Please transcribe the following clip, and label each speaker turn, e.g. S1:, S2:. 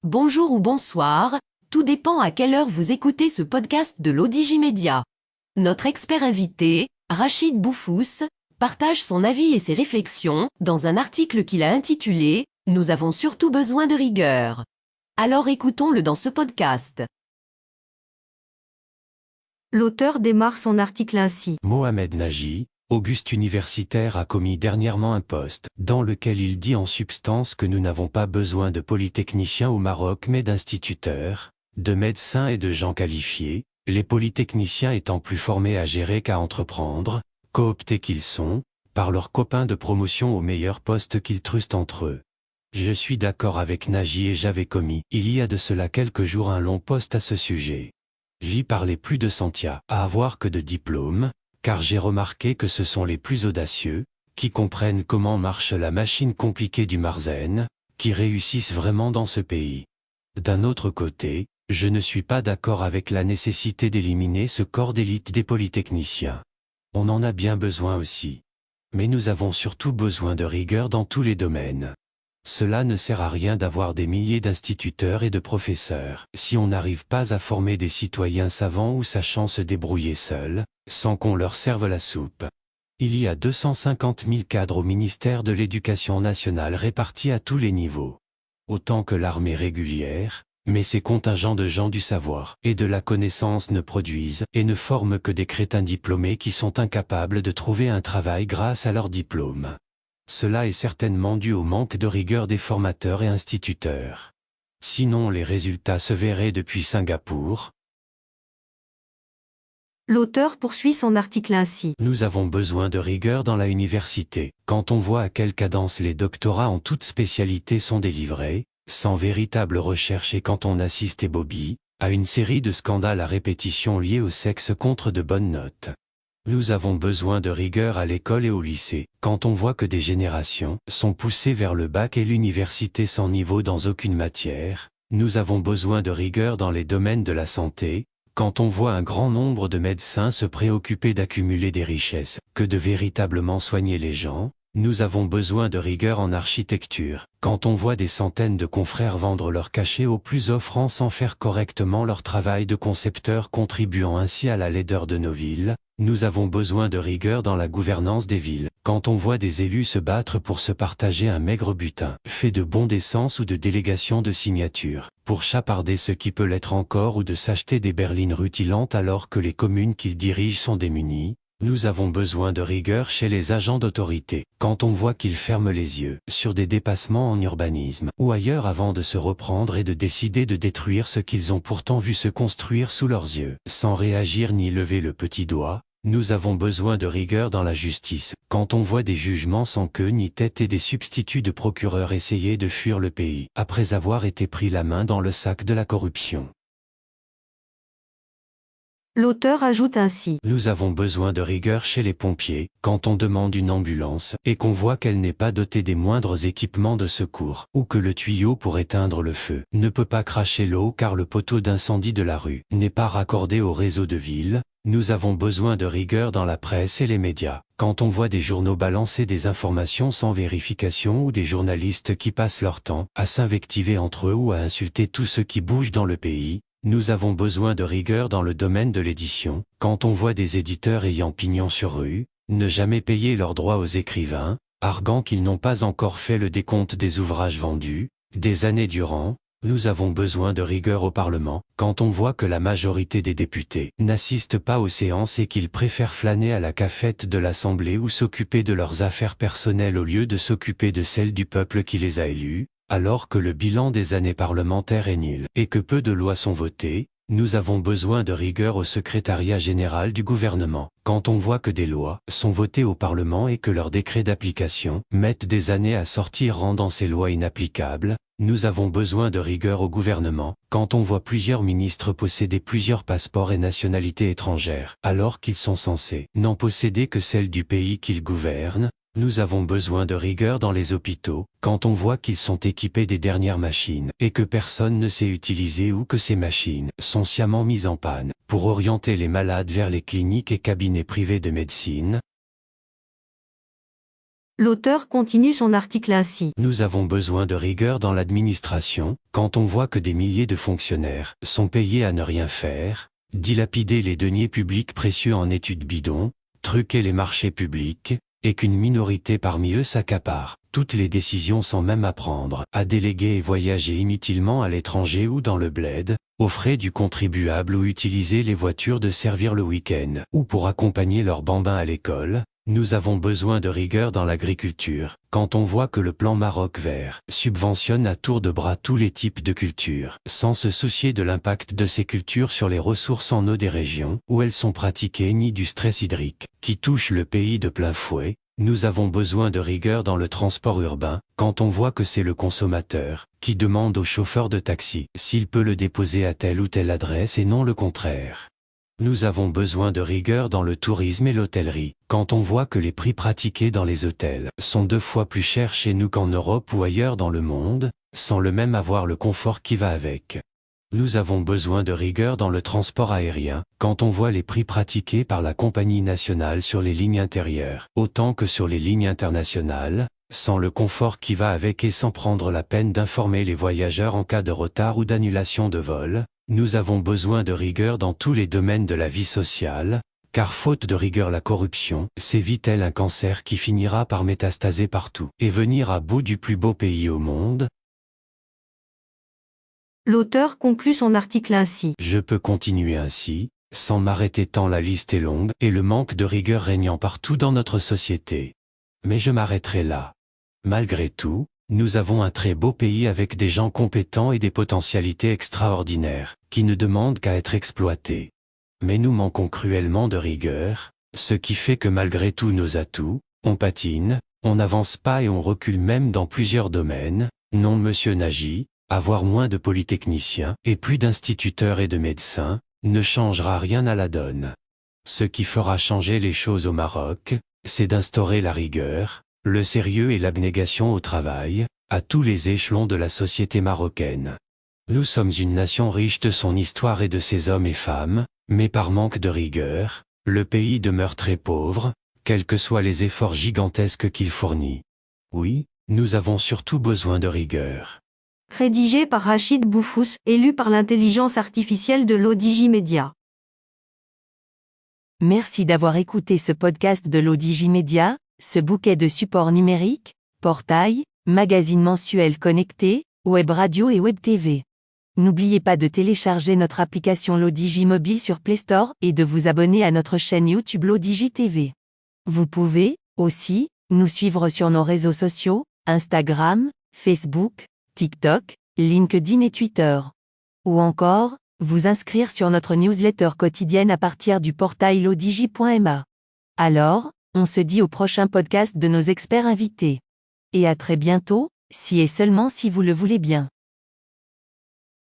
S1: Bonjour ou bonsoir, tout dépend à quelle heure vous écoutez ce podcast de l'Odigimédia. Notre expert invité, Rachid Boufous, partage son avis et ses réflexions dans un article qu'il a intitulé « Nous avons surtout besoin de rigueur ». Alors écoutons-le dans ce podcast.
S2: L'auteur démarre son article ainsi.
S3: Mohamed Nagy, Auguste universitaire, a commis dernièrement un post, dans lequel il dit en substance que nous n'avons pas besoin de polytechniciens au Maroc mais d'instituteurs, de médecins et de gens qualifiés, les polytechniciens étant plus formés à gérer qu'à entreprendre, cooptés qu'ils sont, par leurs copains de promotion aux meilleurs postes qu'ils trustent entre eux. Je suis d'accord avec Nagy et j'avais commis, il y a de cela quelques jours, un long post à ce sujet. J'y parlais plus de Santia à avoir que de diplômes, car j'ai remarqué que ce sont les plus audacieux, qui comprennent comment marche la machine compliquée du Marzen, qui réussissent vraiment dans ce pays. D'un autre côté, je ne suis pas d'accord avec la nécessité d'éliminer ce corps d'élite des polytechniciens. On en a bien besoin aussi. Mais nous avons surtout besoin de rigueur dans tous les domaines. Cela ne sert à rien d'avoir des milliers d'instituteurs et de professeurs, si on n'arrive pas à former des citoyens savants ou sachant se débrouiller seuls, sans qu'on leur serve la soupe. Il y a 250 000 cadres au ministère de l'Éducation nationale répartis à tous les niveaux. Autant que l'armée régulière, mais ces contingents de gens du savoir et de la connaissance ne produisent et ne forment que des crétins diplômés qui sont incapables de trouver un travail grâce à leur diplôme. Cela est certainement dû au manque de rigueur des formateurs et instituteurs. Sinon les résultats se verraient depuis Singapour.
S2: L'auteur poursuit son article ainsi.
S3: Nous avons besoin de rigueur dans la université, quand on voit à quelle cadence les doctorats en toutes spécialités sont délivrés, sans véritable recherche, et quand on assiste, et Bobby, à une série de scandales à répétition liés au sexe contre de bonnes notes. Nous avons besoin de rigueur à l'école et au lycée, quand on voit que des générations sont poussées vers le bac et l'université sans niveau dans aucune matière. Nous avons besoin de rigueur dans les domaines de la santé, quand on voit un grand nombre de médecins se préoccuper d'accumuler des richesses, que de véritablement soigner les gens. Nous avons besoin de rigueur en architecture, quand on voit des centaines de confrères vendre leurs cachets aux plus offrants sans faire correctement leur travail de concepteur, contribuant ainsi à la laideur de nos villes. Nous avons besoin de rigueur dans la gouvernance des villes, quand on voit des élus se battre pour se partager un maigre butin, fait de bons d'essence ou de délégations de signatures, pour chaparder ce qui peut l'être encore, ou de s'acheter des berlines rutilantes alors que les communes qu'ils dirigent sont démunies. Nous avons besoin de rigueur chez les agents d'autorité, quand on voit qu'ils ferment les yeux sur des dépassements en urbanisme ou ailleurs avant de se reprendre et de décider de détruire ce qu'ils ont pourtant vu se construire sous leurs yeux, sans réagir ni lever le petit doigt. Nous avons besoin de rigueur dans la justice, quand on voit des jugements sans queue ni tête et des substituts de procureurs essayer de fuir le pays, après avoir été pris la main dans le sac de la corruption.
S2: L'auteur ajoute ainsi.
S3: Nous avons besoin de rigueur chez les pompiers, quand on demande une ambulance, et qu'on voit qu'elle n'est pas dotée des moindres équipements de secours, ou que le tuyau pour éteindre le feu ne peut pas cracher l'eau car le poteau d'incendie de la rue n'est pas raccordé au réseau de ville. Nous avons besoin de rigueur dans la presse et les médias, quand on voit des journaux balancer des informations sans vérification ou des journalistes qui passent leur temps à s'invectiver entre eux ou à insulter tout ce qui bouge dans le pays. Nous avons besoin de rigueur dans le domaine de l'édition, quand on voit des éditeurs ayant pignon sur rue, ne jamais payer leurs droits aux écrivains, arguant qu'ils n'ont pas encore fait le décompte des ouvrages vendus, des années durant. Nous avons besoin de rigueur au Parlement, quand on voit que la majorité des députés n'assistent pas aux séances et qu'ils préfèrent flâner à la cafette de l'Assemblée ou s'occuper de leurs affaires personnelles au lieu de s'occuper de celles du peuple qui les a élus. Alors que le bilan des années parlementaires est nul et que peu de lois sont votées. Nous avons besoin de rigueur au secrétariat général du gouvernement, quand on voit que des lois sont votées au Parlement et que leurs décrets d'application mettent des années à sortir, rendant ces lois inapplicables. Nous avons besoin de rigueur au gouvernement, quand on voit plusieurs ministres posséder plusieurs passeports et nationalités étrangères, alors qu'ils sont censés n'en posséder que celle du pays qu'ils gouvernent. Nous avons besoin de rigueur dans les hôpitaux, quand on voit qu'ils sont équipés des dernières machines, et que personne ne sait utiliser ou que ces machines sont sciemment mises en panne, pour orienter les malades vers les cliniques et cabinets privés de médecine.
S2: L'auteur continue son article ainsi.
S3: Nous avons besoin de rigueur dans l'administration, quand on voit que des milliers de fonctionnaires sont payés à ne rien faire, dilapider les deniers publics précieux en études bidons, truquer les marchés publics, et qu'une minorité parmi eux s'accapare toutes les décisions sans même apprendre à déléguer et voyager inutilement à l'étranger ou dans le bled, aux frais du contribuable ou utiliser les voitures de servir le week-end ou pour accompagner leurs bambins à l'école. Nous avons besoin de rigueur dans l'agriculture, quand on voit que le plan Maroc vert subventionne à tour de bras tous les types de cultures, sans se soucier de l'impact de ces cultures sur les ressources en eau des régions où elles sont pratiquées ni du stress hydrique, qui touche le pays de plein fouet. Nous avons besoin de rigueur dans le transport urbain, quand on voit que c'est le consommateur qui demande au chauffeur de taxi s'il peut le déposer à telle ou telle adresse et non le contraire. Nous avons besoin de rigueur dans le tourisme et l'hôtellerie, quand on voit que les prix pratiqués dans les hôtels sont 2 fois plus chers chez nous qu'en Europe ou ailleurs dans le monde, sans le même avoir le confort qui va avec. Nous avons besoin de rigueur dans le transport aérien, quand on voit les prix pratiqués par la compagnie nationale sur les lignes intérieures, autant que sur les lignes internationales, sans le confort qui va avec et sans prendre la peine d'informer les voyageurs en cas de retard ou d'annulation de vol. Nous avons besoin de rigueur dans tous les domaines de la vie sociale, car faute de rigueur la corruption sévit tel un cancer qui finira par métastaser partout et venir à bout du plus beau pays au monde.
S2: L'auteur conclut son article ainsi.
S3: Je peux continuer ainsi, sans m'arrêter tant la liste est longue et le manque de rigueur régnant partout dans notre société. Mais je m'arrêterai là. Malgré tout, nous avons un très beau pays avec des gens compétents et des potentialités extraordinaires, qui ne demandent qu'à être exploités. Mais nous manquons cruellement de rigueur, ce qui fait que malgré tous nos atouts, on patine, on n'avance pas et on recule même dans plusieurs domaines. Non, monsieur Nagy, avoir moins de polytechniciens et plus d'instituteurs et de médecins ne changera rien à la donne. Ce qui fera changer les choses au Maroc, c'est d'instaurer la rigueur, le sérieux et l'abnégation au travail, à tous les échelons de la société marocaine. Nous sommes une nation riche de son histoire et de ses hommes et femmes, mais par manque de rigueur, le pays demeure très pauvre, quels que soient les efforts gigantesques qu'il fournit. Oui, nous avons surtout besoin de rigueur.
S2: Rédigé par Rachid Boufous et lu par l'intelligence artificielle de l'Odigimédia.
S1: Merci d'avoir écouté ce podcast de l'Odigimédia, ce bouquet de supports numériques, portail, magazine mensuel connecté, web radio et web TV. N'oubliez pas de télécharger notre application l'Odigi Mobile sur Play Store et de vous abonner à notre chaîne YouTube l'Odigi TV. Vous pouvez, aussi, nous suivre sur nos réseaux sociaux, Instagram, Facebook, TikTok, LinkedIn et Twitter. Ou encore, vous inscrire sur notre newsletter quotidienne à partir du portail lodigi.ma. Alors, on se dit au prochain podcast de nos experts invités. Et à très bientôt, si et seulement si vous le voulez bien.